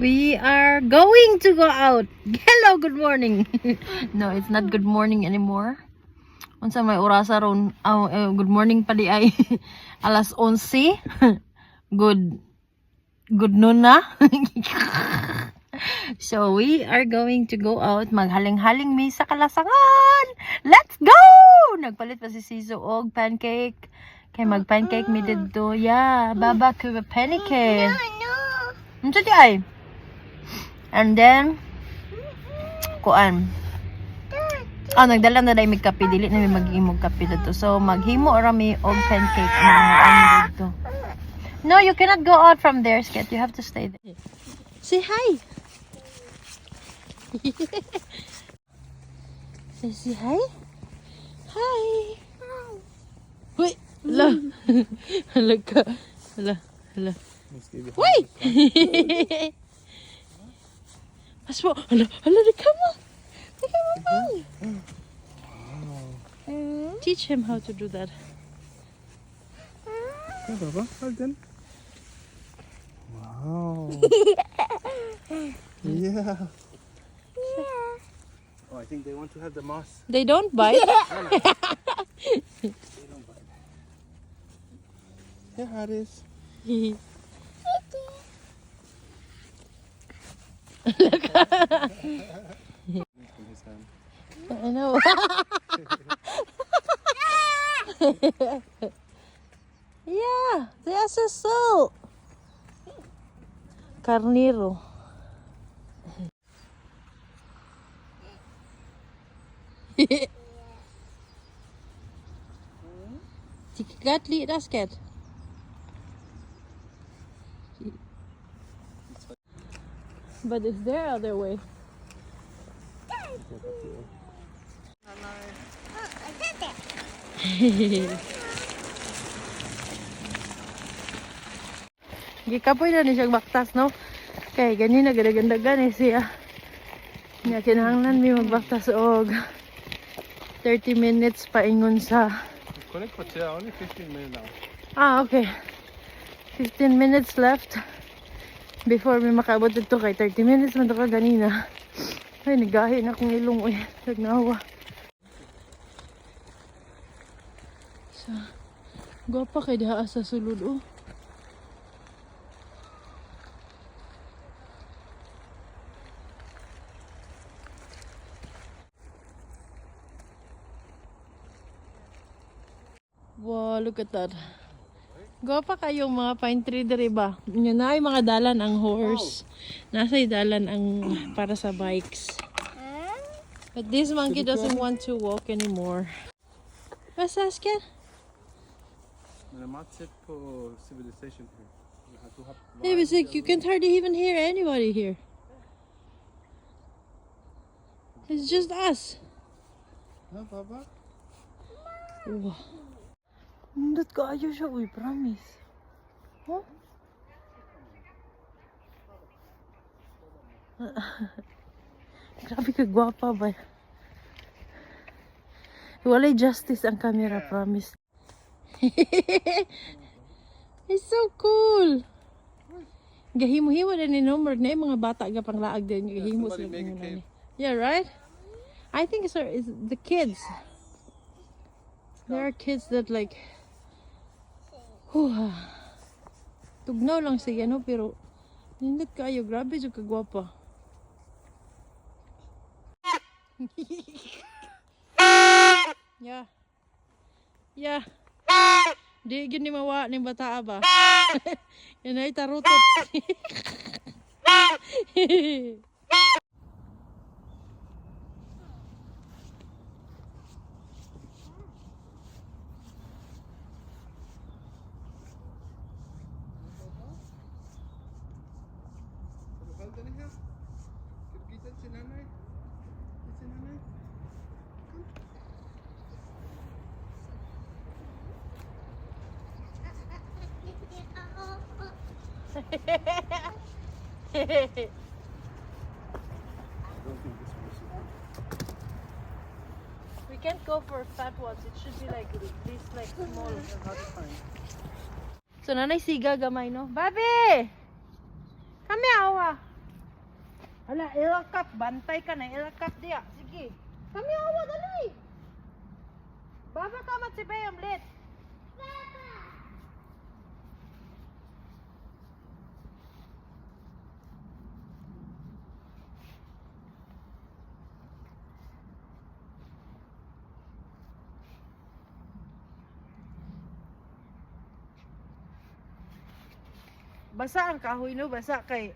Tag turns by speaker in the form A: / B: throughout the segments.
A: We are going to go out. Hello, good morning. No, it's not good morning anymore. Unsa may orasa ron? Good morning pa di ay. Alas 11. Good noon na. So we are going to go out. Maghaling-haling mi sa Kalasangan. Let's go! Nagpalit pa si Siso og pancake. Kay mag-pancake mi dito. Yeah, baba ko pancake. Unsa di ay? And then kuan. Nagdala na dai mig kape, dili na mi mag-imog kape dito. So maghimo ra mi og pancake dito. No, you cannot go out from there, Sket. You have to stay there. Say hi. Say hi. Hi. Wait. Hala. Hala ka. Hala. Hala. Wait. Asmo. Hala. Hala. Come on. Teach him how to do that.
B: Ja, Baba, halt den. Wow. Yeah. Oh, I think they want to have the moss.
A: They don't bite.
B: They don't bite. Yeah, Haris.
A: I know. Yeah, they are so carnero. Gatli das cat. But is there other way? Gikapoy na ni siyang baktas, no? Kay ganina ganda-ganda gani siya. Nya kinahanglan mi magbaktas og 30 minutes paingon sa.
B: Connect for chair, only 15 minutes now.
A: Okay. 15 minutes left before mi makaabot dito kay 30 minutes man to ka ganina. Ay nagahi na akong ilong oy, nagnawa. So, gwapa kay diha sa sulod oh. Wow, look at that. Gwapa kayong mga pine tree diri ba? Yun na ay mga dalan ang horse. Nasa dalan ang para sa bikes. But this monkey doesn't want to walk anymore. What's that, Sket?
B: Men de har inte sett på civilization here.
A: Hey, but like, you can't hardly even hear anybody here. It's just us.
B: Ja, Baba.
A: Wow. Nindot kaayo siya, uy, promise. Huh? Grabe ka gwapa ba? Walay justice ang camera, promise. It's so cool. Gahimo-himo din ni number na mga bata ga panglaag din gahimo sila ni. Yeah, right? I think it's the kids. There are kids that like tugnaw lang siya no pero nindot kayo grabe jud ka gwapa. Yeah. Yeah. Di gini mawa ning bata ba? Yan ay tarutot.
B: Halt den här. Ska du gita till nanay? Till nanay?
A: We can't go for fat ones. It should be like this, like small. So nanay siga gamay no. Babe! Come here, awa. Hala, ilakap. Bantay ka na. Ilakap diya. Sige. Kami awa, dali. Baba ka mat si Bayam, lit. Basa ang kahoy no, basa kay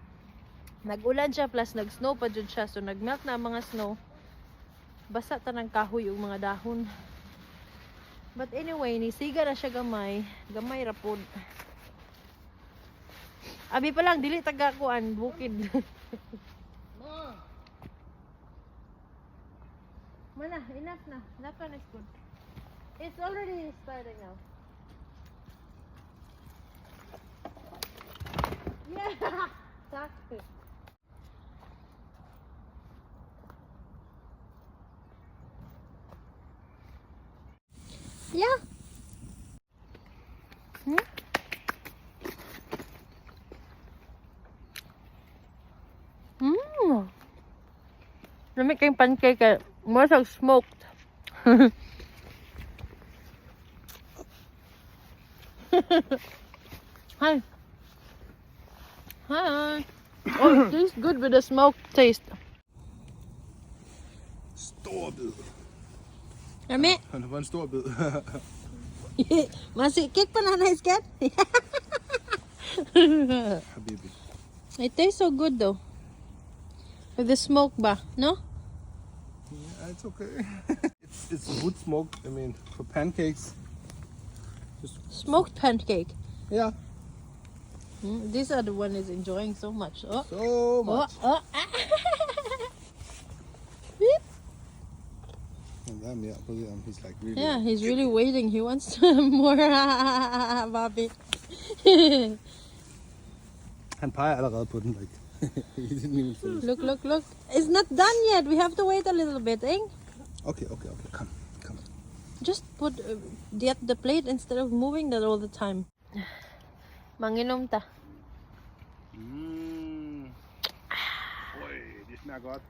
A: nag-ulan siya plus nag-snow pa jud siya, so nag-melt na ang mga snow. Basa tanang kahoy yung mga dahon. But anyway, nisiga na siya gamay, gamay ra pod. Abi pa lang dili taga kuan bukid. Mana, enough na. That one is good. It's already starting now. Yeah. Sakto. Yeah. Lamig kayong pancake kay more so smoked. Hi. Hi. Oh, it tastes good with the smoked taste.
B: Stor bid.
A: Lami.
B: Det var en stor bid.
A: Masikik pa na skat.
B: Habibi.
A: It tastes so good though. With the smoke ba, no?
B: Yeah, it's okay. it's wood smoked. I mean, for pancakes. Just,
A: Smoked pancake.
B: yeah,
A: These are the one is enjoying so much. Oh.
B: so much.
A: Oh. Beep.
B: And then, yeah, but, he's like really.
A: Yeah, he's really waiting. He wants more, Bobby.
B: Han peger allerede på den, like. He didn't even finish.
A: Look. It's not done yet. We have to wait a little bit, eh?
B: Okay, come.
A: Just put the plate instead of moving that all the time. Manginom ta.
B: Øj, det smager godt.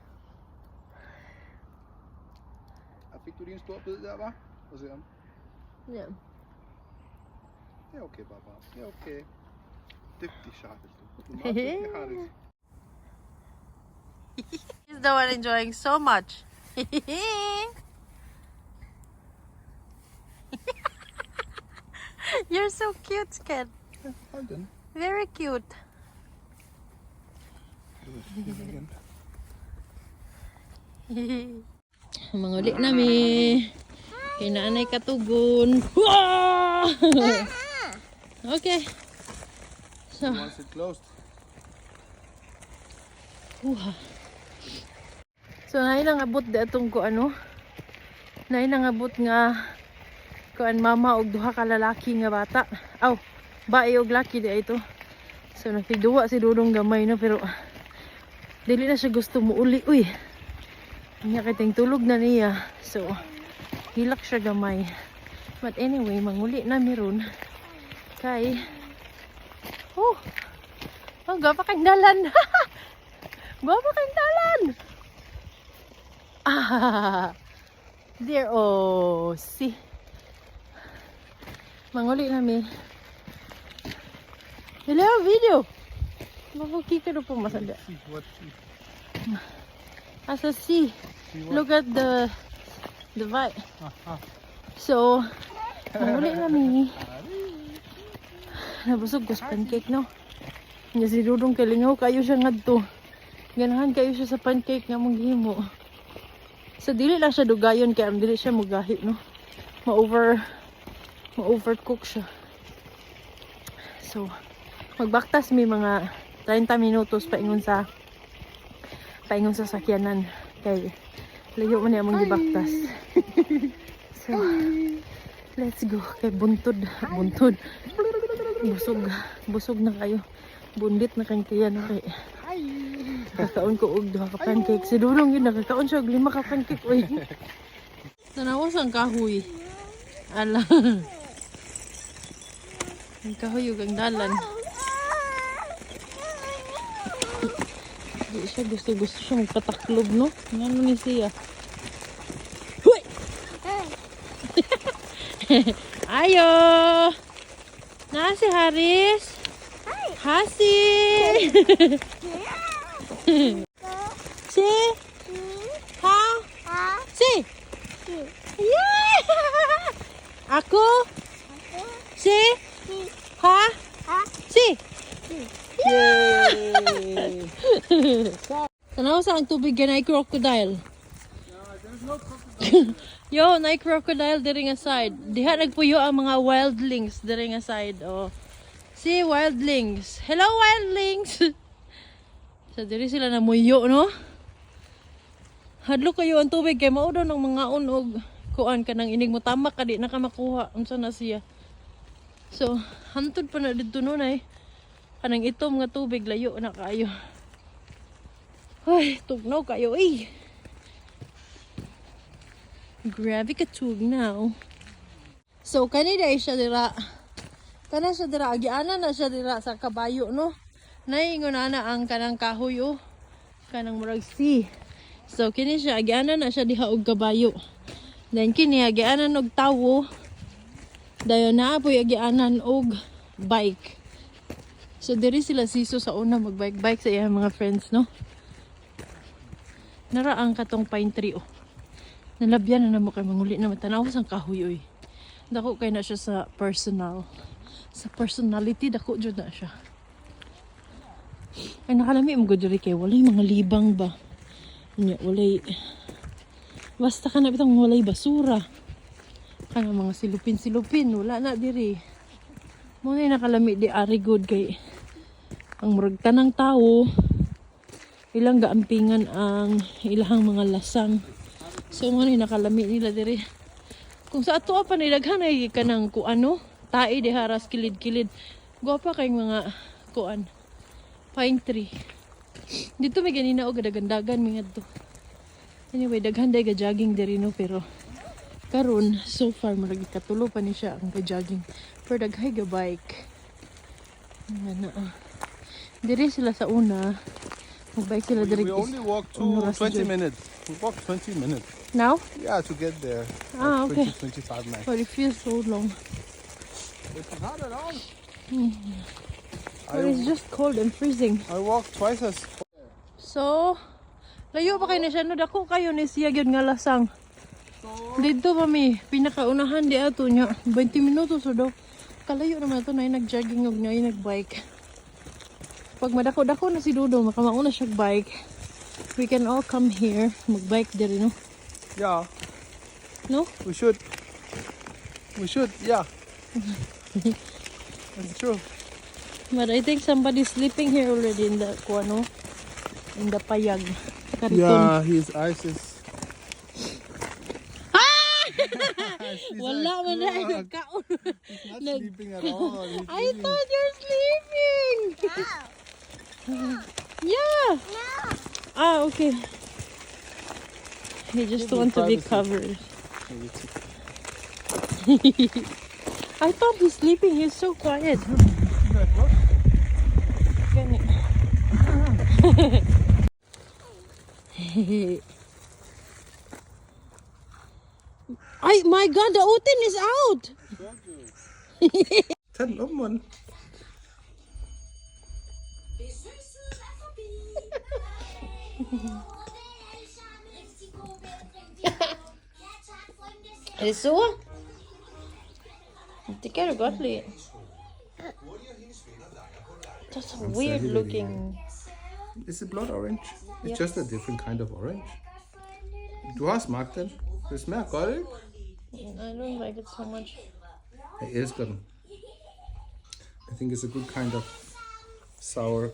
B: Og fik du lige en stor bid der, hva'? Prøv at se om.
A: Yeah.
B: Det er okay, Baba. Det er okay. Dygtig Charlotte. Du er meget dygtig, Charlotte.
A: He's the one enjoying so much. You're so cute, Skat.
B: Hold den.
A: Very cute. Manguli nami. Kay naanay katugon. Okay. So,
B: Once it's closed.
A: so naay nang abot di atong ko ano. Naay nang abot nga kuan mama og duha ka lalaki nga bata. Aw, bae og laki di ito. So nakiduwa si Dudong gamay na pero dili na siya gusto muuli. Uy. Nya kiteng tulog na niya. So hilak siya gamay. But anyway, manguli na meron. Kay oh, gapa kang dalan. Gapa kang dalan. There, oh, see. Manguli namin. Hello, video. Makukika na po masada.
B: What?
A: Asa see. Look at the vibe. So, manguli namin. Nabusog ko sa pancake, no? Nga si Dudong kalingaw kayo siya ngadto. Ganahan kayo siya sa pancake nga mong gihimo. So dili lang siya dugayon kaya dili siya mugahi, no? Ma-overcook siya. So magbaktas may mga 30 minutos paingon sa sakyanan kay layo man niya mong gibaktas. So let's go kay buntod. Busog na kayo. Bundit na kang kaya na kay. Kakaon ko og duha ka pancake. Si Dudong yun nakakaon siya og 5 ka pancake. Uy. Tanawas ang kahoy. Ala. Ang kahoy ug ang dalan. Di siya gusto siya magpataklob, no? Ano ni siya? Huy! Ayo! Na si Haris? Hasi! Si? Ha? Si? Yeah! Ako? Si? Ha? Si?
B: Yay!
A: Tanaw sa ang tubig yan ay crocodile.
B: There's no crocodile.
A: Yo, na crocodile diri nga side. Diha nagpuyo ang mga wildlings diri nga side. Oh. Si wildlings. Hello wildlings. So diri sila namuyo, no? Hadlo kayo ang tubig kay mao daw ng mga unog kuan kanang inig mo tama ka di na ka makuha unsa na siya. So, hantod pa na didto no nay. Kanang itom nga tubig layo na kayo. Ay, tugnaw kayo eh. Grabe ka tugnaw. So, kanina siya dira. Kana siya dira. Agiana na siya dira sa kabayo, no? Naingon na ang kanang kahoy, oh. Kanang murag sea. So, kini siya. Agiana na siya diha og kabayo. Then, kini agianan og tawo. Dayon na apoy agianan og bike. So, diri sila siso sa una magbike-bike sa iyang mga friends, no? Naraang katong pine tree, oh. Nalabyan na namo kay manguli na matanaw sang kahoy, oy. Dako kay na siya sa personal. Sa personality, dako jud na siya. Ay, nakalami mo gud diri kay walay mga libang ba. Nya, walay. Basta ka na bitang walay basura. Kana mga silupin-silupin, wala na diri. Muna nakalami di ari good kay ang murag tanang tao ilang gaampingan ang ilahang mga lasang. So muna nakalami nila diri. Kung sa ato pa nilaghan ay kanang kuano, tae di haras kilid-kilid. Gwapa kay mga kuan pine tree. Dito may ganina og dagandagan mi ngadto. Anyway, daghan day ga jogging diri no pero karon so far maragi katulo pa ni siya ang ka-jogging. Pero daghay ga bike. Ano diri sila sa una. Magbike sila diri.
B: We only walk 20 minutes. We walk 20 minutes.
A: Now?
B: Yeah, to get there.
A: Ah,
B: Like
A: okay.
B: 20, 25 minutes.
A: But it feels so long.
B: It's not at all.
A: But it's just cold and freezing.
B: I walk twice as.
A: So, layo pa kayo na siya. No, dako kayo ni siya gyud nga lasang. Dito pa mi, pinakaunahan di ato niya. 20 minutos o daw. Kalayo naman ito na yung nag-jogging o na yung nag-bike. Pag madako-dako na si Dodo, makamauna siya bike. We can all come here, mag-bike diri, no?
B: Yeah,
A: No?
B: we should. We should, yeah. That's true.
A: But I think somebody's sleeping here already in the, kuano, in the payag. Kariton.
B: Yeah, his eyes is.
A: Wala man na yung kaon.
B: He's not sleeping at all. He's
A: I
B: sleeping.
A: thought you're sleeping. Yeah. Ah, okay. He just
B: Give me
A: want to be
B: privacy.
A: covered.
B: Maybe it's-
A: I thought he's sleeping. He's so quiet. Gani. Ay, my God, the oten is out.
B: Tag den um, Mann.
A: Er det så? Jag tycker det är gott lite. That's a weird looking.
B: Is it blood orange? It's just a different kind of orange. Du har smagt den. Det smager godt, ikke?
A: I don't like it so much.
B: Jeg elsker den. I think it's a good kind of sour.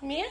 A: Mer?